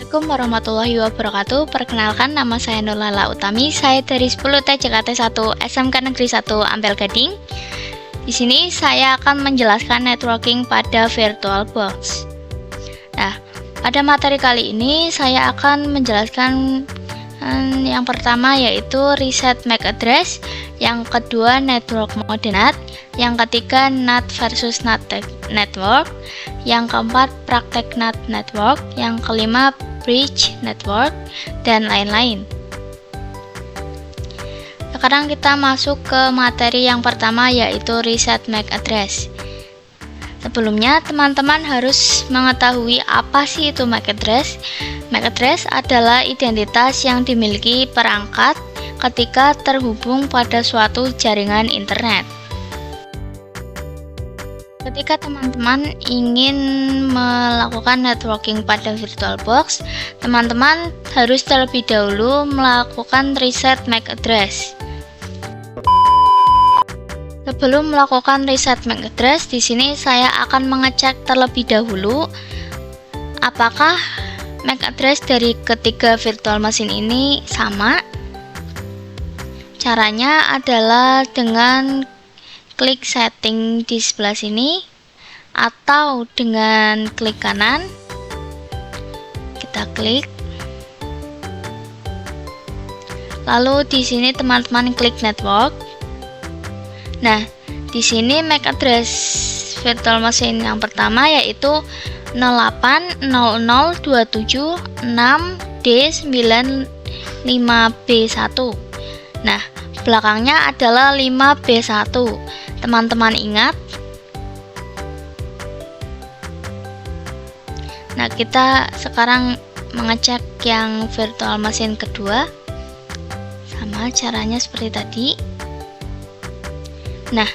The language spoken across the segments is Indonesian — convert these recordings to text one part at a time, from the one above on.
Assalamualaikum warahmatullahi wabarakatuh. Perkenalkan, nama saya Nurlala Utami. Saya dari 10 TJKT 1 SMK Negeri 1 Ampel Gading. Di sini saya akan menjelaskan networking pada VirtualBox. Nah, pada materi kali ini saya akan menjelaskan yang pertama yaitu reset MAC address, yang kedua network mode NAT, yang ketiga NAT versus NAT network, yang keempat praktek NAT network, yang kelima bridge network, dan lain-lain. Sekarang kita masuk ke materi yang pertama yaitu reset MAC address. Sebelumnya teman-teman harus mengetahui apa sih itu MAC address. MAC address adalah identitas yang dimiliki perangkat ketika terhubung pada suatu jaringan internet. Ketika teman-teman ingin melakukan networking pada VirtualBox, teman-teman harus terlebih dahulu melakukan reset MAC address. Sebelum melakukan reset MAC address, di sini saya akan mengecek terlebih dahulu apakah MAC address dari ketiga virtual machine ini sama. Caranya adalah dengan klik setting di sebelah sini atau dengan klik kanan. Kita klik. Lalu di sini teman-teman klik network. Nah, di sini MAC address virtual machine yang pertama yaitu 08002726D95B1. Nah, belakangnya adalah 5B1. Teman-teman ingat. Nah, kita sekarang mengecek yang virtual machine kedua. Sama caranya seperti tadi. Nah,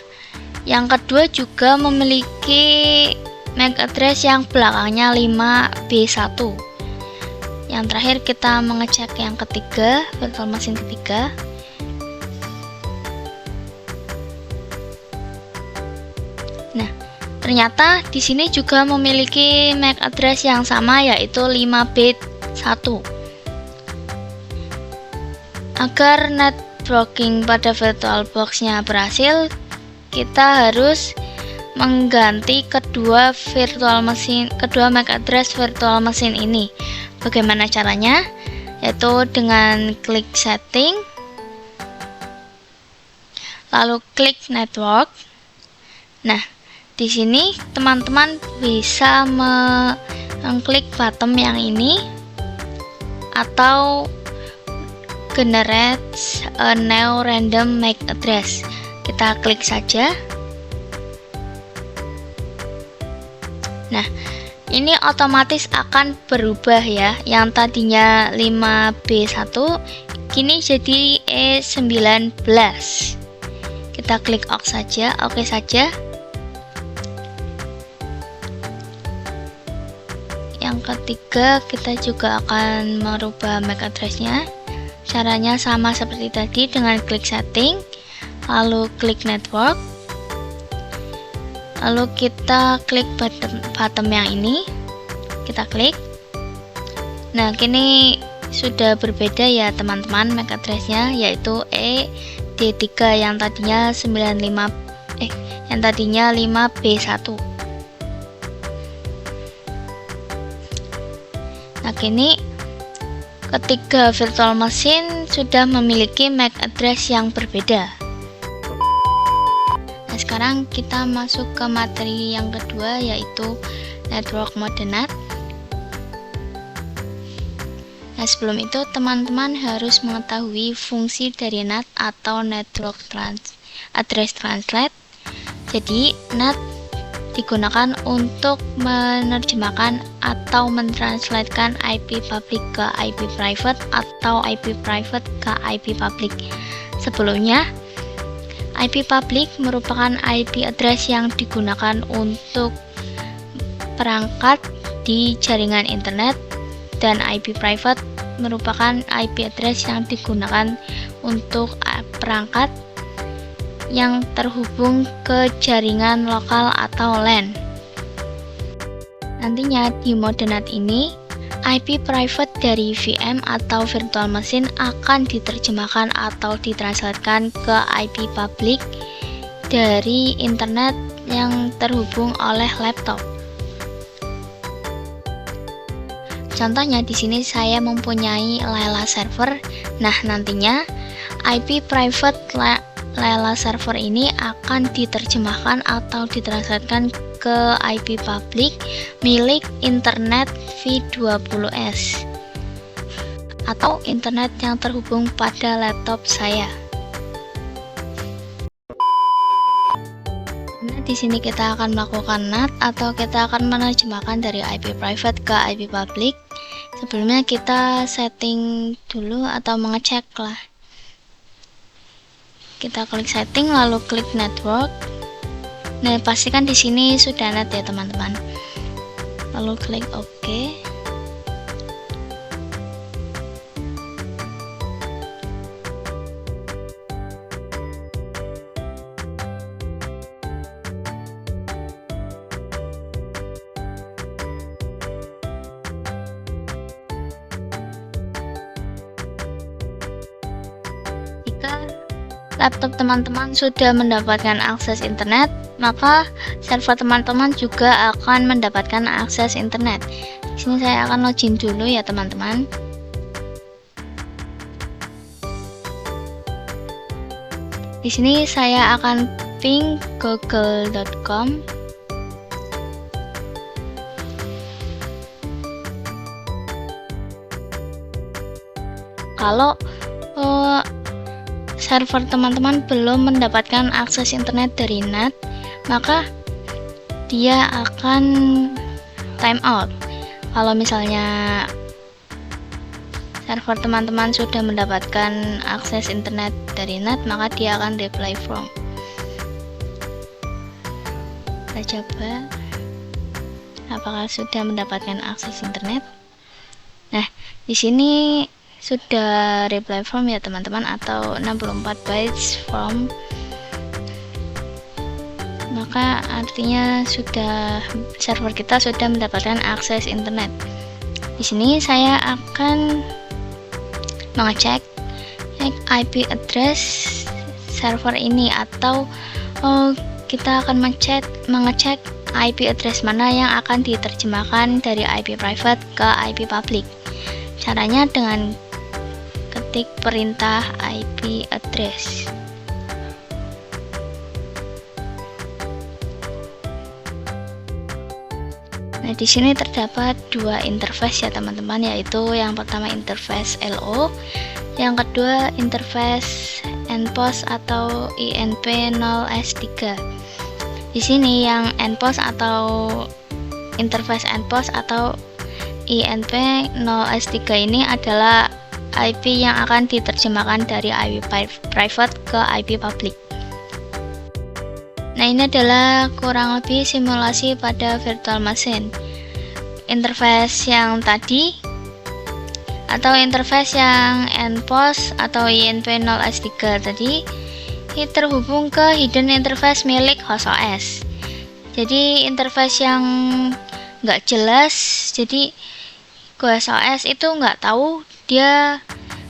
yang kedua juga memiliki MAC address yang belakangnya 5B1. Yang terakhir kita mengecek yang ketiga, virtual machine ketiga. Nah, ternyata di sini juga memiliki MAC address yang sama yaitu 5B1. Agar networking pada VirtualBox-nya berhasil, kita harus mengganti kedua MAC address virtual machine ini. Bagaimana caranya? Yaitu dengan klik setting, lalu klik network. Nah, di sini teman-teman bisa mengklik button yang ini atau generate a new random MAC address. Kita klik saja. Nah, ini otomatis akan berubah ya. Yang tadinya 5B1 kini jadi E19. Kita klik OK saja, oke saja. Yang ketiga, kita juga akan merubah MAC address-nya. Caranya sama seperti tadi dengan klik setting, lalu klik network, lalu kita klik button yang ini, kita klik. Nah, kini sudah berbeda ya teman-teman MAC address-nya, yaitu ED3 yang tadinya 5B1. Nah, kini ketiga virtual machine sudah memiliki MAC address yang berbeda. Nah, sekarang kita masuk ke materi yang kedua yaitu network mode NAT. Nah, sebelum itu teman-teman harus mengetahui fungsi dari NAT atau network address translate. Jadi, NAT digunakan untuk menerjemahkan atau mentranslatekan IP public ke IP private atau IP private ke IP public. Sebelumnya, IP public merupakan IP address yang digunakan untuk perangkat di jaringan internet, dan IP private merupakan IP address yang digunakan untuk perangkat yang terhubung ke jaringan lokal atau LAN. Nantinya di mode NAT ini IP private dari VM atau virtual machine akan diterjemahkan atau ditranslatekan ke IP public dari internet yang terhubung oleh laptop. Contohnya di sini saya mempunyai Layla server. Nah, nantinya IP private Layla server ini akan diterjemahkan atau ditranslatekan ke IP public milik internet V20S atau internet yang terhubung pada laptop saya. Nah, di sini kita akan melakukan NAT atau kita akan menerjemahkan dari IP private ke IP public. Sebelumnya kita setting dulu atau mengecek lah. Kita klik setting lalu klik network. Nah, pastikan di sini sudah net ya teman-teman. Lalu klik OK. Jika laptop teman-teman sudah mendapatkan akses internet, maka server teman-teman juga akan mendapatkan akses internet. Di sini saya akan login dulu ya teman-teman. Di sini saya akan ping google.com. Kalau server teman-teman belum mendapatkan akses internet dari NAT, maka dia akan time out. Kalau misalnya server teman-teman sudah mendapatkan akses internet dari NAT, maka dia akan reply from. Kita coba apakah sudah mendapatkan akses internet. Nah, di sini sudah reply from ya teman-teman, atau 64 bytes from, maka artinya sudah server kita sudah mendapatkan akses internet. Di sini saya akan mengecek IP address server ini, atau kita akan mengecek IP address mana yang akan diterjemahkan dari IP private ke IP public. Caranya dengan ketik perintah IP address. Nah, di sini terdapat dua interface ya teman-teman, yaitu yang pertama interface LO, yang kedua interface NPOS atau INP0S3. Di sini yang NPOS atau interface NPOS atau INP0S3 ini adalah IP yang akan diterjemahkan dari IP private ke IP public. Nah, ini adalah kurang lebih simulasi pada virtual machine. Interface yang tadi atau interface yang NPOS atau INP0S3 tadi ini terhubung ke hidden interface milik host OS. Jadi interface yang nggak jelas, jadi host OS itu nggak tahu dia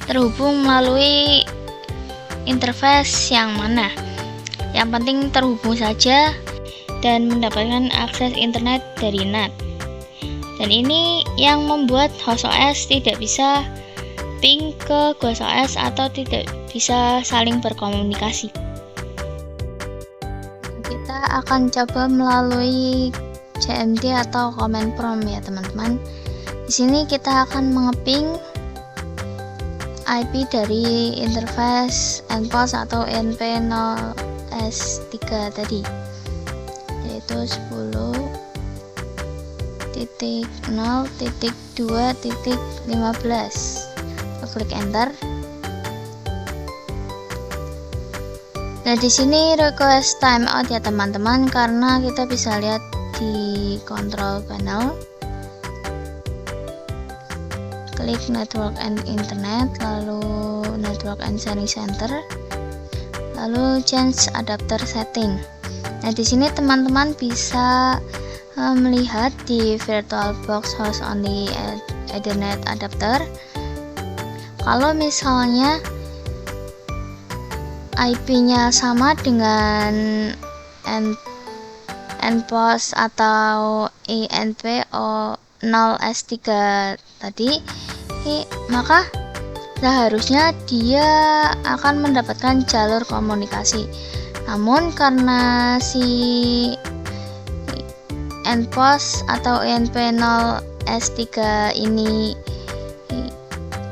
terhubung melalui interface yang mana. Yang penting terhubung saja dan mendapatkan akses internet dari NAT. Dan ini yang membuat host OS tidak bisa ping ke host OS atau tidak bisa saling berkomunikasi. Kita akan coba melalui CMD atau command prompt ya teman-teman. Di sini kita akan mengeping IP dari interface NPOS atau INP0S3 tadi, yaitu 10.0.2.15. Klik enter. Nah, di sini request timeout ya teman-teman, karena kita bisa lihat di control panel. Klik network and internet, lalu network and sharing center, lalu change adapter setting. Nah, di sini teman-teman bisa melihat di VirtualBox host only Ethernet adapter, kalau misalnya IP-nya sama dengan endpost atau INP0S3 tadi, maka seharusnya dia akan mendapatkan jalur komunikasi. Namun karena si endpost atau INP0S3 ini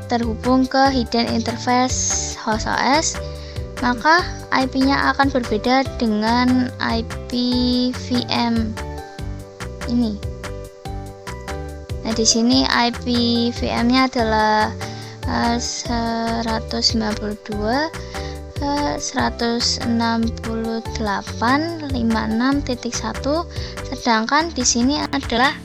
terhubung ke hidden interface host OS, maka IP-nya akan berbeda dengan IP VM ini. Nah, di sini IP VM-nya adalah 192.168.56.1, sedangkan di sini adalah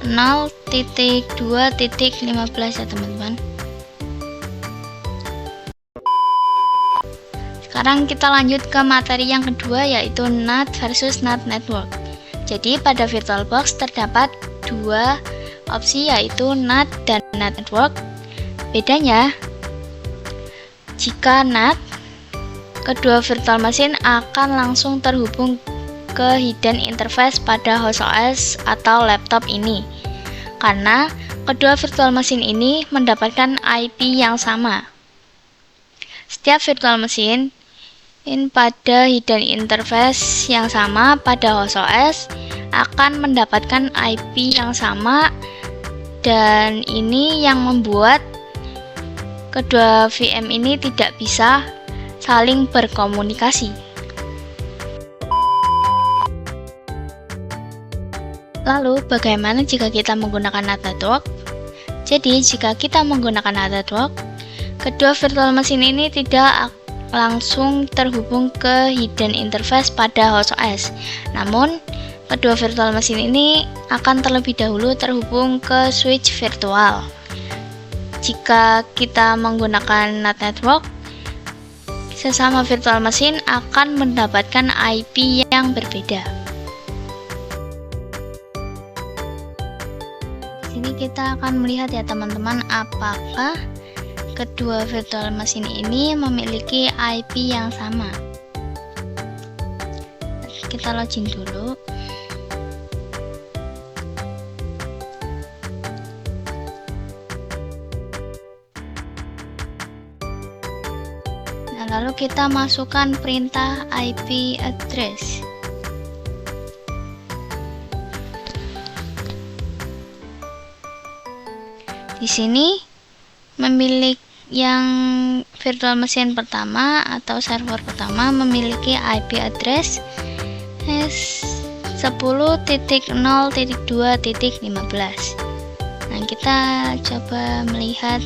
0.2.15 ya teman-teman. Sekarang kita lanjut ke materi yang kedua, yaitu NAT versus NAT network. Jadi pada VirtualBox terdapat dua opsi, yaitu NAT dan NAT network. Bedanya, jika NAT, kedua virtual machine akan langsung terhubung ke hidden interface pada host OS atau laptop ini, karena kedua virtual machine ini mendapatkan IP yang sama. Setiap virtual machine pada hidden interface yang sama pada host OS akan mendapatkan IP yang sama, dan ini yang membuat kedua VM ini tidak bisa saling berkomunikasi. Lalu, bagaimana jika kita menggunakan NAT network? Jadi, jika kita menggunakan NAT network, kedua virtual machine ini tidak langsung terhubung ke hidden interface pada host OS. Namun, kedua virtual machine ini akan terlebih dahulu terhubung ke switch virtual. Jika kita menggunakan NAT network, sesama virtual machine akan mendapatkan IP yang berbeda. Ini kita akan melihat ya teman-teman, apakah kedua virtual machine ini memiliki IP yang sama. Kita login dulu. Nah, lalu kita masukkan perintah IP address. Di sini memiliki yang virtual machine pertama atau server pertama memiliki IP address 10.0.2.15. Nah, kita coba melihat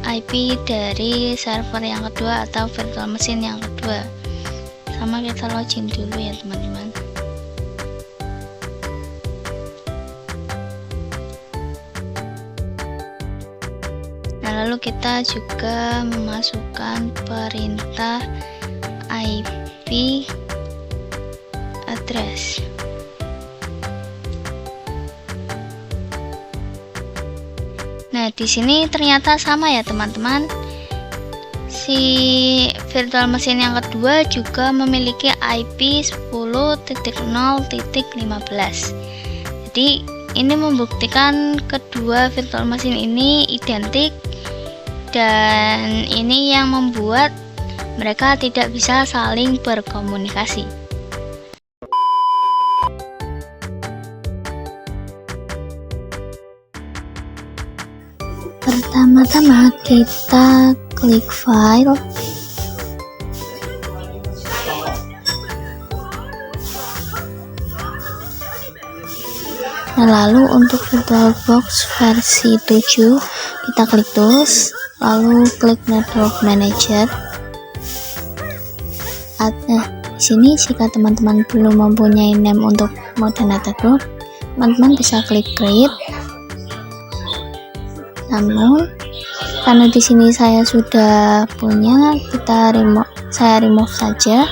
IP dari server yang kedua atau virtual machine yang kedua. Sama, kita login dulu ya teman-teman. Lalu kita juga memasukkan perintah IP address. Nah, di sini ternyata sama ya teman-teman. Si virtual machine yang kedua juga memiliki IP 10.0.15. Jadi ini membuktikan kedua virtual machine ini identik, dan ini yang membuat mereka tidak bisa saling berkomunikasi. Pertama-tama kita klik file, nah, lalu untuk VirtualBox versi 7 kita klik Tools, lalu klik Network Manager. Di sini jika teman-teman belum mempunyai name untuk mode network, teman-teman bisa klik Create. Namun Karena di sini saya sudah punya, saya remove saja.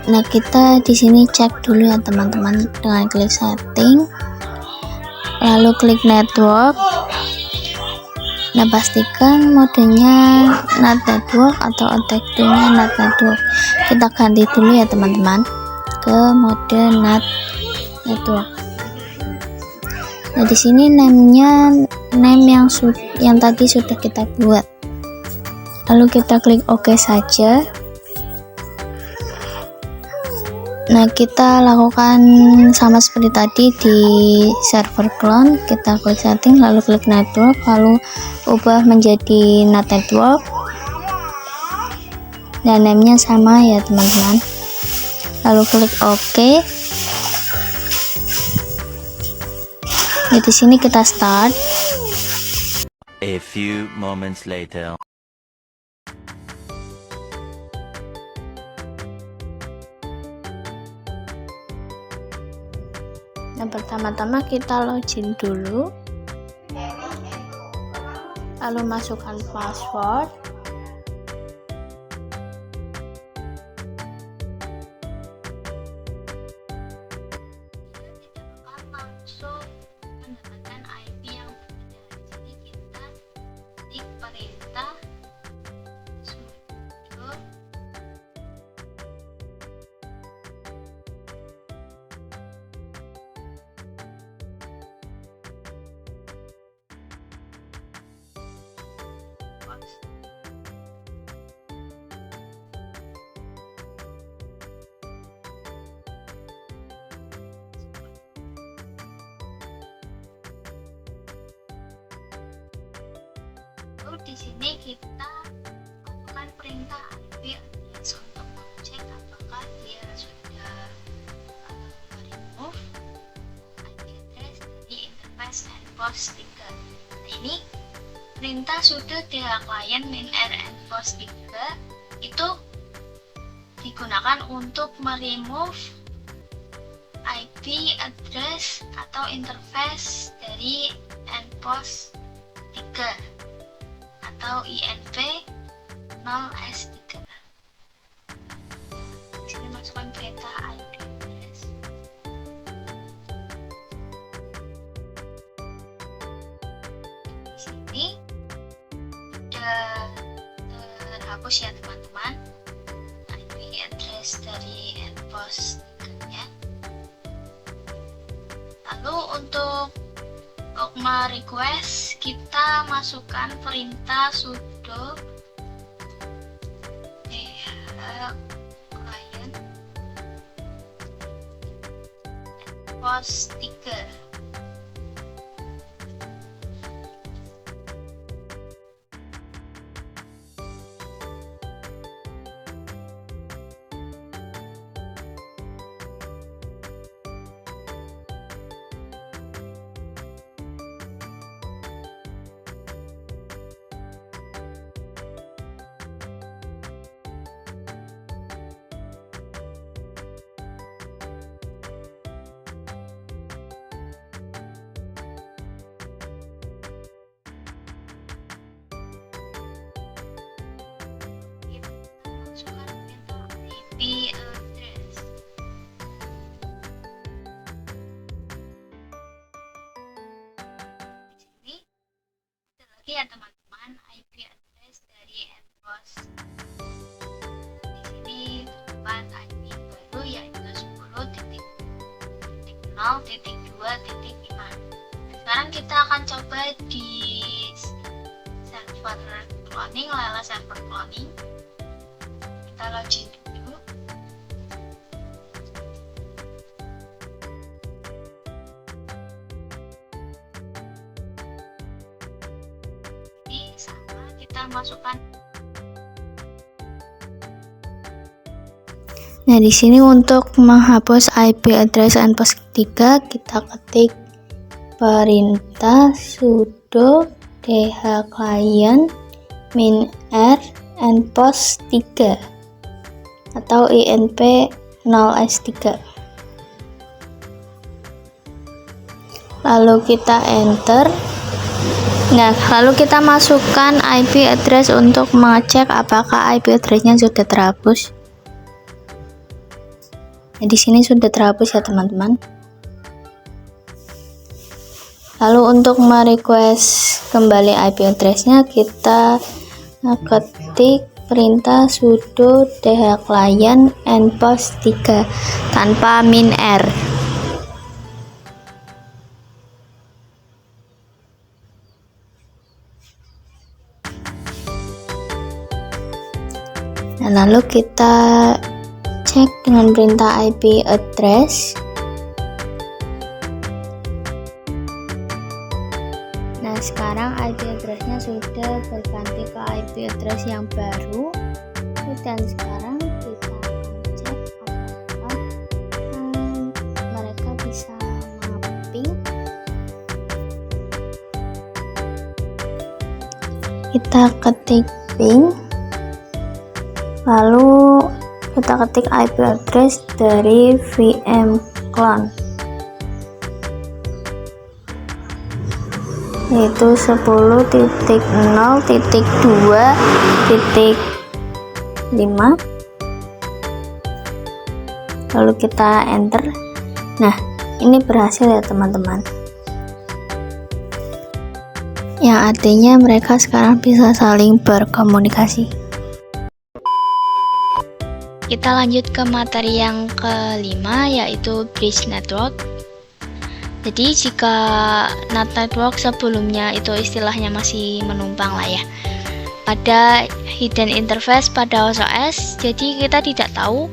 Nah, kita di sini cek dulu ya teman-teman dengan klik setting, lalu klik network. Nah, pastikan modenya NAT network atau attack-nya NAT network. Kita ganti dulu ya teman-teman ke mode NAT network. Nah, di sini name yang tadi sudah kita buat. Lalu kita klik OK saja. Nah, kita lakukan sama seperti tadi di server clone. Kita klik setting, lalu klik network, lalu ubah menjadi NAT network, dan namenya sama ya teman-teman. Lalu klik OK. Nah, di sini kita start. A few moments later. Nah, pertama-tama kita login dulu, lalu masukkan password. Langsung mendapatkan IP yang berbeda. Jadi kita klik perintah sudo di sini kita lakukan perintah IP address untuk mengecek apakah dia sudah remove IP address dari interface endpost 3. Nah, ini perintah sudo DH client min_r endpost 3 itu digunakan untuk meremove IP address atau interface dari endpost 3 atau INV 0S3. Di sini masukkan perintah IP address. Di sini sudah terhapus ya teman-teman IP address dari endpost 3-nya. Lalu untuk request kita masukkan perintah sudo client endpost 3. IP address. Di sini ada lagi ya teman-teman IP address dari endpost. Di sini terdapat IP baru yaitu 10.0.2.5. Sekarang kita akan coba di server cloning, Lala server cloning. Kita login dulu. Ini sama, kita masukkan. Nah, di sini untuk menghapus IP address endpost 3 kita ketik perintah sudo DH client min_r endpost 3 atau INP 0S3. lalu kita enter. Nah, lalu kita masukkan IP address untuk mengecek apakah IP addressnya sudah terhapus. Nah, di sini sudah terhapus ya teman-teman. Lalu untuk merequest kembali IP addressnya, kita ketik perintah sudo dhclient enpost 3 tanpa -r. Nah, lalu kita cek dengan perintah IP address. Nah, sekarang IP addressnya sudah berganti ke IP address yang baru, dan sekarang kita akan cek apakah mereka bisa mapping. Kita ketik ping, lalu kita ketik IP address dari vmclone, yaitu 10.0.2.5, lalu kita enter. Nah, ini berhasil ya teman-teman, yang artinya mereka sekarang bisa saling berkomunikasi. Kita lanjut ke materi yang kelima, yaitu bridge network. Jadi jika NAT network sebelumnya itu istilahnya masih menumpang lah ya, pada hidden interface pada host OS, jadi kita tidak tahu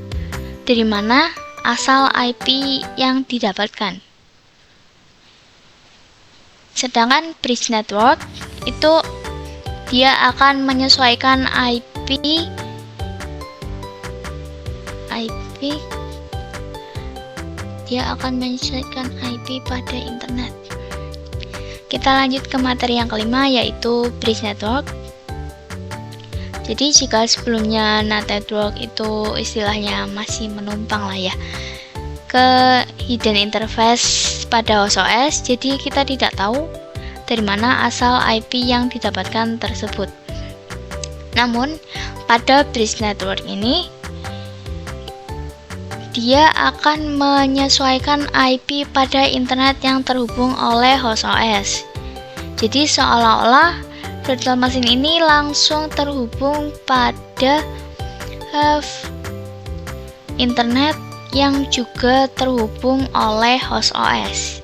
dari mana asal IP yang didapatkan. Sedangkan bridge network itu dia akan menyesuaikan IP pada internet. Kita lanjut ke materi yang kelima, yaitu bridge network. Jadi jika sebelumnya NAT network itu istilahnya masih menumpang lah ya ke hidden interface pada host OS, jadi kita tidak tahu dari mana asal IP yang didapatkan tersebut. Namun pada bridge network ini dia akan menyesuaikan IP pada internet yang terhubung oleh host OS. Jadi seolah-olah virtual machine ini langsung terhubung pada internet yang juga terhubung oleh host OS.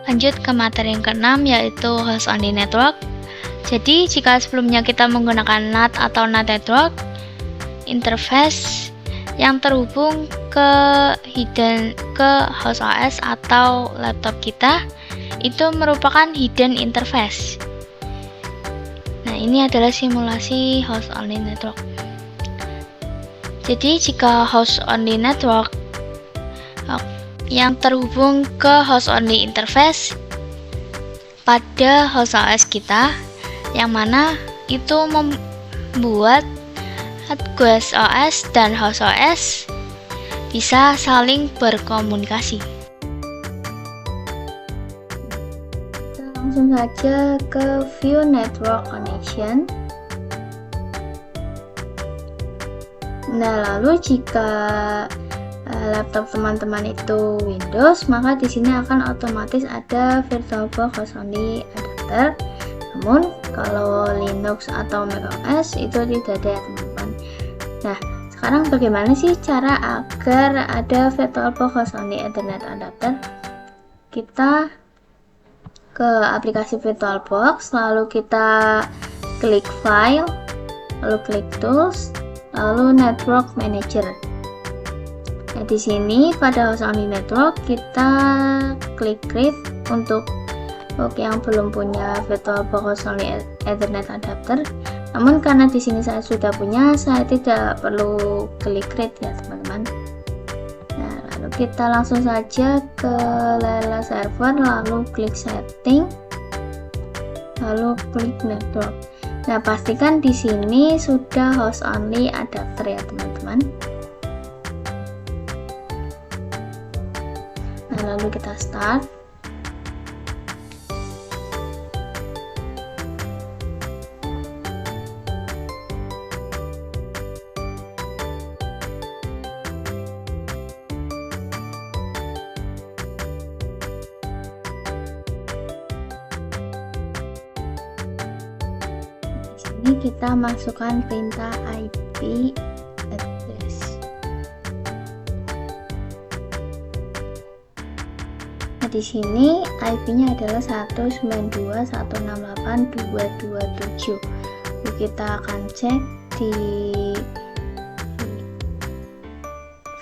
Lanjut ke materi yang keenam, yaitu host only network. Jadi jika sebelumnya kita menggunakan NAT atau NAT network, interface yang terhubung ke host OS atau laptop kita itu merupakan hidden interface. Nah, ini adalah simulasi host only network. Jadi jika host only network yang terhubung ke host only interface pada host OS kita, yang mana itu membuat guest OS dan host OS bisa saling berkomunikasi. Kita langsung saja ke view network connection. Nah, lalu jika laptop teman-teman itu Windows, maka di sini akan otomatis ada VirtualBox host only adapter. Namun kalau Linux atau macOS itu tidak ada ya teman-teman. Nah, sekarang bagaimana sih cara agar ada VirtualBox host only Ethernet adapter? Kita ke aplikasi VirtualBox, lalu kita klik File, lalu klik Tools, lalu Network Manager. Nah, di sini pada host only network kita klik Create untuk yang belum punya VirtualBox host only Ethernet adapter. Namun karena di sini saya sudah punya, saya tidak perlu klik Create ya teman-teman. Nah, lalu kita langsung saja ke Lala server, lalu klik Setting, lalu klik Network. Nah, pastikan di sini sudah host only adapter ya teman-teman. Nah, lalu kita start. Di sini kita masukkan perintah IP address. Nah, di sini IP-nya adalah 192.168.227. Kita akan cek di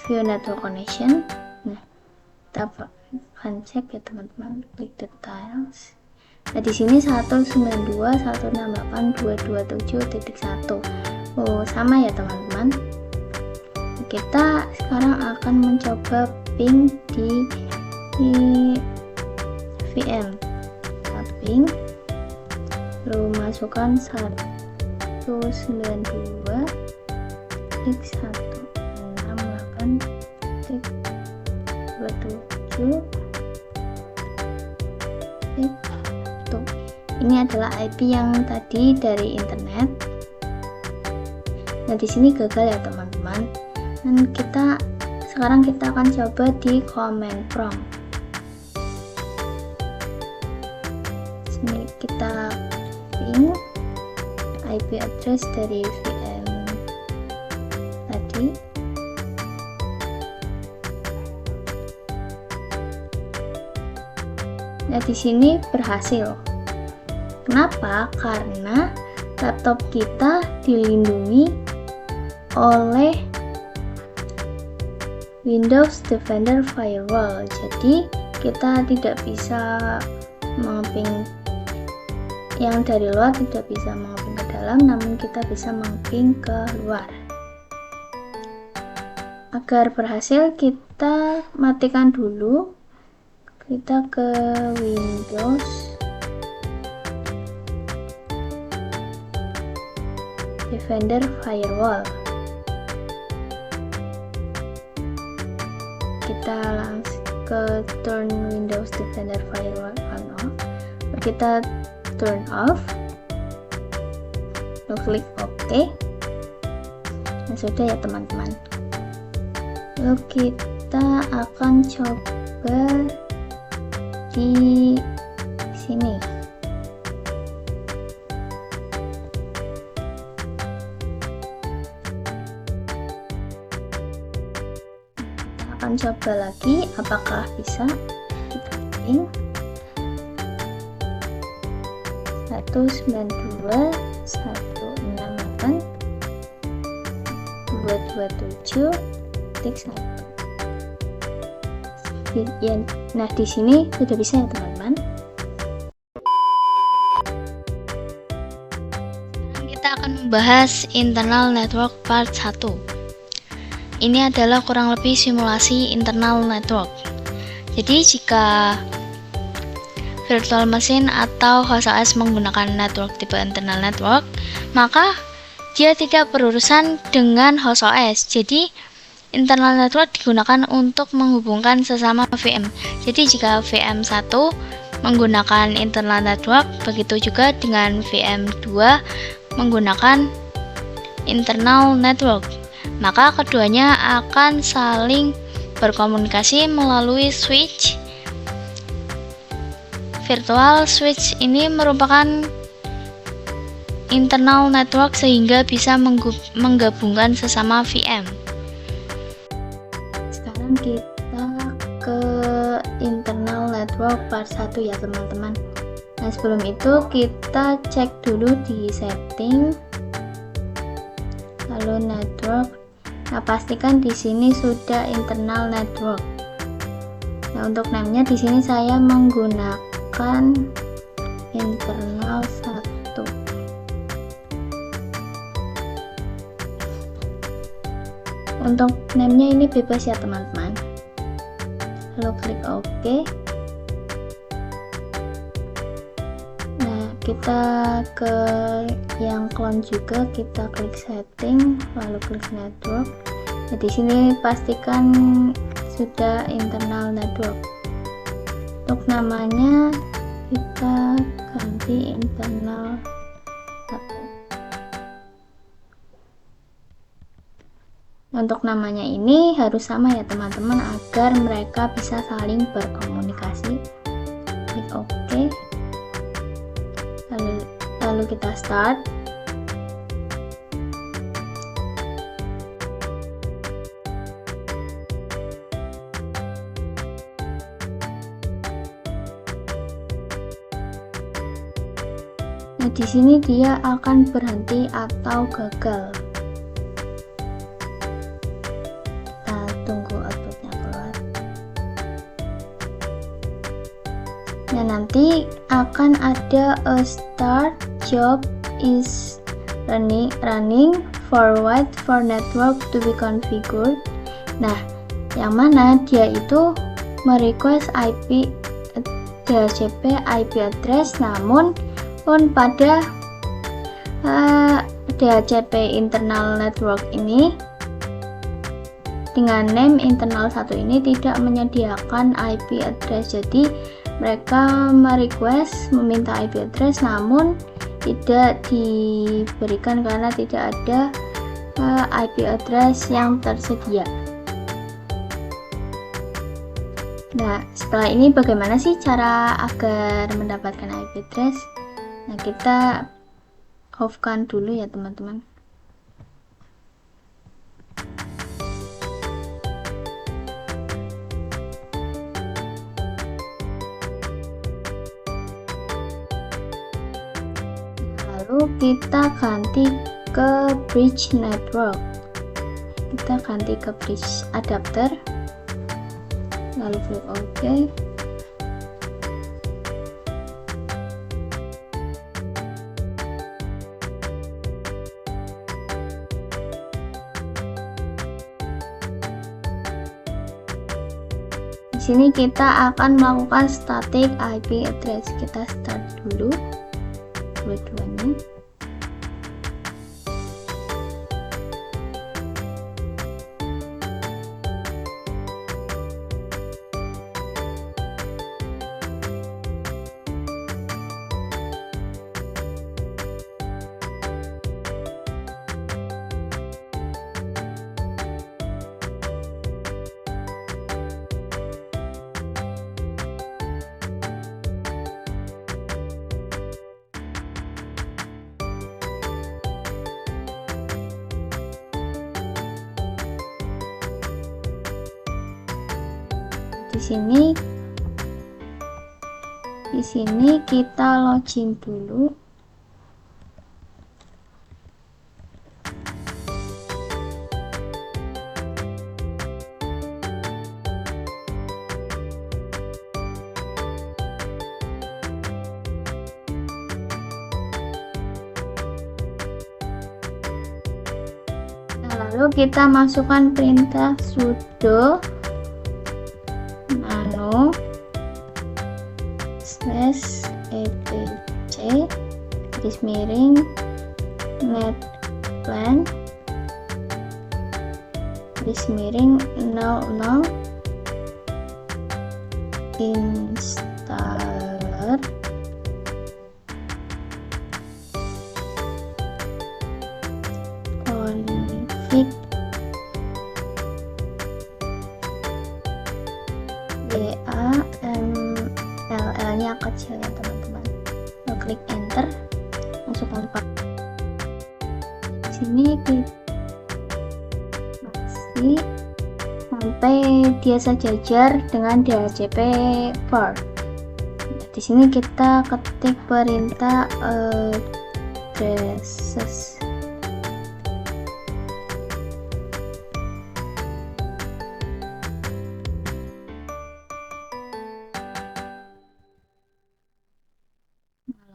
view network connection. Nah, kita akan cek ya teman-teman, klik details. Nah, di sini 192.168.227.1. Oh, sama ya teman-teman. Kita sekarang akan mencoba ping di VM. Ping, lalu masukkan 192.168.27. Ini adalah IP yang tadi dari internet. Nah, di sini gagal ya teman-teman. Dan sekarang kita akan coba di command prompt. Sini kita ping IP address dari VM tadi. Nah, di sini berhasil. Kenapa? Karena laptop kita dilindungi oleh Windows Defender Firewall. Jadi kita tidak bisa mengeping yang dari luar, tidak bisa mengeping ke dalam, namun kita bisa mengeping ke luar. Agar berhasil, kita matikan dulu. Kita ke Windows Defender Firewall. Kita langsung ke turn Windows Defender Firewall on off. Kita turn off. Lalu klik OK. Nah, sudah ya teman-teman. Lalu kita akan coba di sini. Akan coba lagi apakah bisa. Kita ping. 192.168.227.1. Nah, di sini sudah bisa ya teman-teman. Sekarang kita akan membahas internal network part 1. Ini adalah kurang lebih simulasi internal network. Jadi jika virtual machine atau host OS menggunakan network tipe internal network, maka dia tidak berurusan dengan host OS. Jadi internal network digunakan untuk menghubungkan sesama VM. Jadi jika VM1 menggunakan internal network, begitu juga dengan VM2 menggunakan internal network. Maka keduanya akan saling berkomunikasi melalui switch. Virtual switch ini merupakan internal network sehingga bisa menggabungkan sesama VM. Sekarang kita ke internal network part 1 ya teman-teman. Nah, sebelum itu kita cek dulu di setting, lalu network. Nah, pastikan di sini sudah internal network. Nah, untuk namanya di sini saya menggunakan internal 1. Untuk namanya ini bebas ya teman-teman. Lalu klik OK. Nah, kita ke yang clone juga, kita klik setting, lalu klik network. Nah, di sini pastikan sudah internal network. Untuk namanya kita ganti internal 1. Untuk namanya ini harus sama ya teman-teman agar mereka bisa saling berkomunikasi. Klik OK. Lalu kita start. Nah, di sini dia akan berhenti atau gagal. Nah, nanti akan ada a start job is running forward for network to be configured. Nah, yang mana dia itu merequest DHCP IP address, namun pada DHCP internal network ini dengan name internal 1 ini tidak menyediakan IP address. Jadi mereka meminta IP address namun tidak diberikan karena tidak ada IP address yang tersedia. Nah, setelah ini bagaimana sih cara agar mendapatkan IP address? Nah, kita off-kan dulu ya teman-teman. Lalu kita ganti ke bridge network. Kita ganti ke bridge adapter. Lalu klik OK. Di sini kita akan melakukan static IP address. Kita start dulu dua-duanya. Di sini kita login dulu. Lalu kita masukkan perintah sudo nano slash etc garis miring netplan garis miring 00 installer config DAMLL nya kecil ya teman-teman. Lalu klik enter, masukkan di sini kita masih sampai dia sejajar dengan DHCP port. Di sini kita ketik perintah addresses.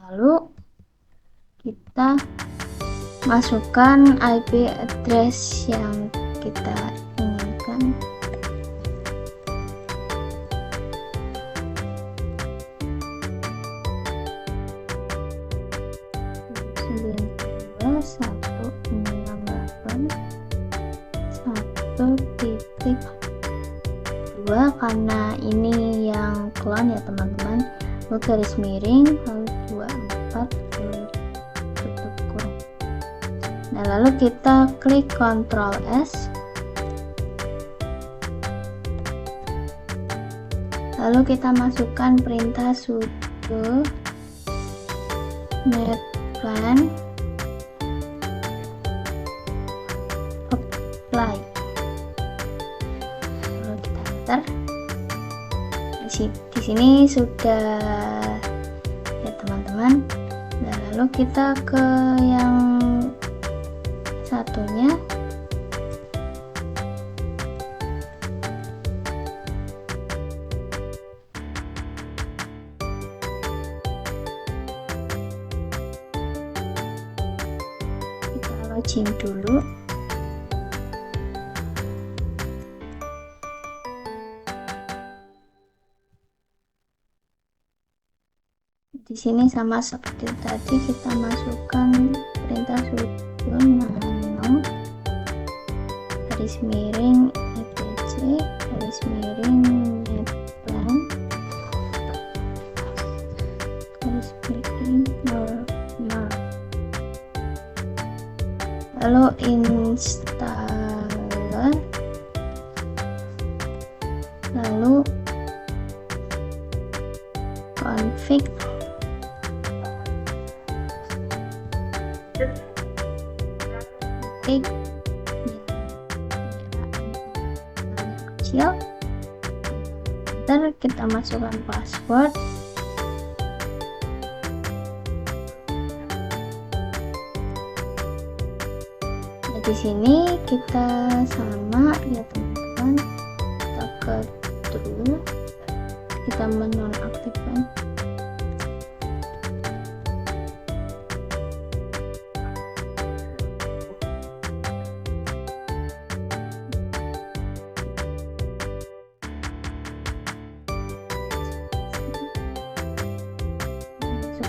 Lalu kita masukkan IP address yang kita inginkan. Karena ini yang clone ya teman-teman, lalu garis miring lalu 24 tutup kurung. Nah, lalu kita klik Ctrl S, lalu kita masukkan perintah sudo netplan apply. Lalu kita enter. Di sini sudah ya teman-teman. Nah, lalu kita ke yang satunya. Kita login dulu. Di sini sama seperti tadi, kita masukkan perintah sudo nano garis miring etc garis miring netplan garis miring normal, lalu installer, lalu config kecil. Ntar kita masukkan password. Nah, di sini kita sama ya teman-teman, kita ke true, kita menonaktifkan.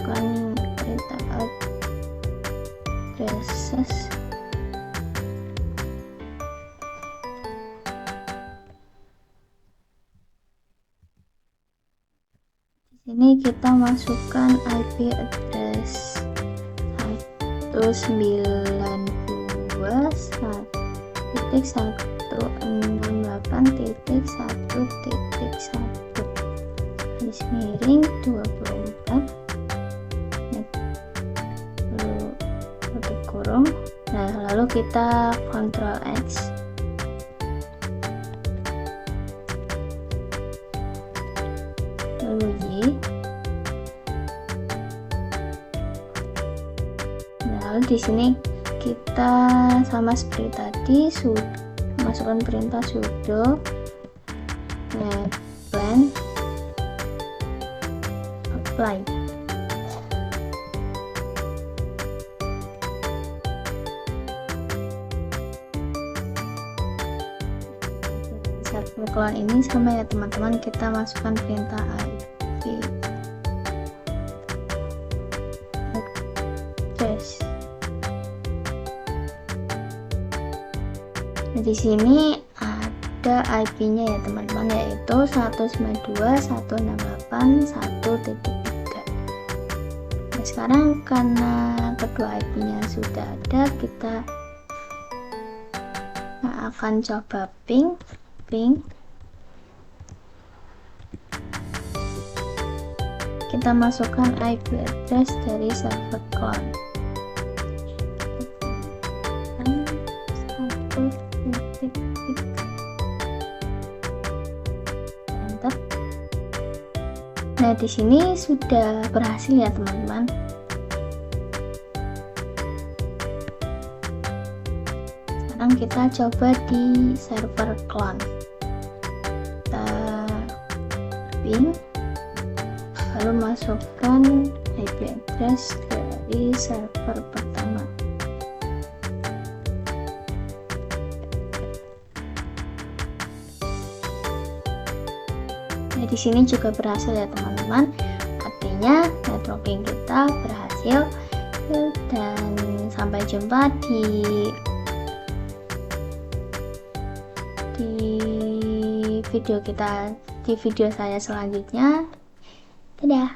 Perintah addresses. Di sini kita masukkan IP address 192.168.1.1 garis miring 24 tutup kurung. Nah, lalu kita Ctrl X, lalu Y. Nah, lalu di sini kita sama seperti tadi, masukkan perintah sudo netplan apply. server clone ini sama ya teman-teman, kita masukkan perintah IP address. Nah, di sini ada IP-nya ya teman-teman, yaitu 192.168.1.3. Nah, sekarang karena kedua IP-nya sudah ada, kita akan coba ping. Kita masukkan IP address dari server clone. Enter. Nah, di sini sudah berhasil ya teman-teman. Sekarang kita coba di server clone. Kita ping, lalu masukkan IP address dari server pertama. Nah, di sini juga berhasil ya teman-teman. Artinya networking kita berhasil. Dan sampai jumpa di video saya selanjutnya. Dadah.